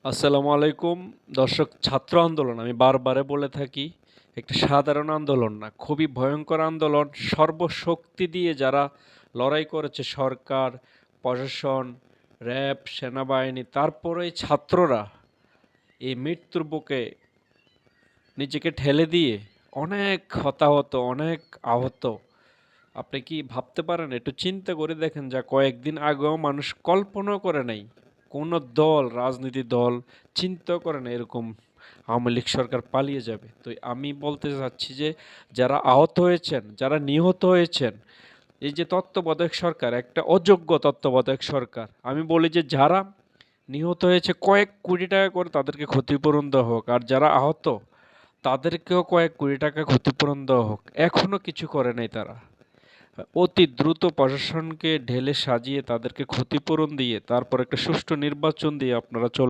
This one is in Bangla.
আসসালামু আলাইকুম দর্শক। ছাত্র আন্দোলন আমি বারবারে বলে থাকি, একটা সাধারণ আন্দোলন না, খুবই ভয়ঙ্কর আন্দোলন। সর্বশক্তি দিয়ে যারা লড়াই করেছে, সরকার, প্রশাসন, র্যাব, সেনাবাহিনী, তারপরে এই ছাত্ররা এই মৃত্যুর বুকে নিজেকে ঠেলে দিয়ে অনেক হতাহত, অনেক আহত। আপনি কি ভাবতে পারেন? একটু চিন্তা করে দেখেন, যা কয়েকদিন আগেও মানুষ কল্পনাও করে নাই। কোনো দল, রাজনীতি দল চিন্তা করে না এরকম আওয়ামী লীগ সরকার পালিয়ে যাবে। তো আমি বলতে চাচ্ছি যে যারা আহত হয়েছেন, যারা নিহত হয়েছেন, এই যে তত্ত্বাবধায়ক সরকার একটা অযোগ্য তত্ত্বাবধায়ক সরকার, আমি বলি যে যারা নিহত হয়েছে কয়েক কোটি টাকা করে তাদেরকে ক্ষতিপূরণ দেওয়া হোক, আর যারা আহত তাদেরকেও কয়েক কোটি টাকা ক্ষতিপূরণ দেওয়া হোক। এখনো কিছু করে নাই তারা। অতি দ্রুত প্রশাসনকে ঢেলে সাজিয়ে তাদেরকে ক্ষতিপূরণ দিয়ে তারপর একটা সুষ্ঠু নির্বাচন দিয়ে আপনারা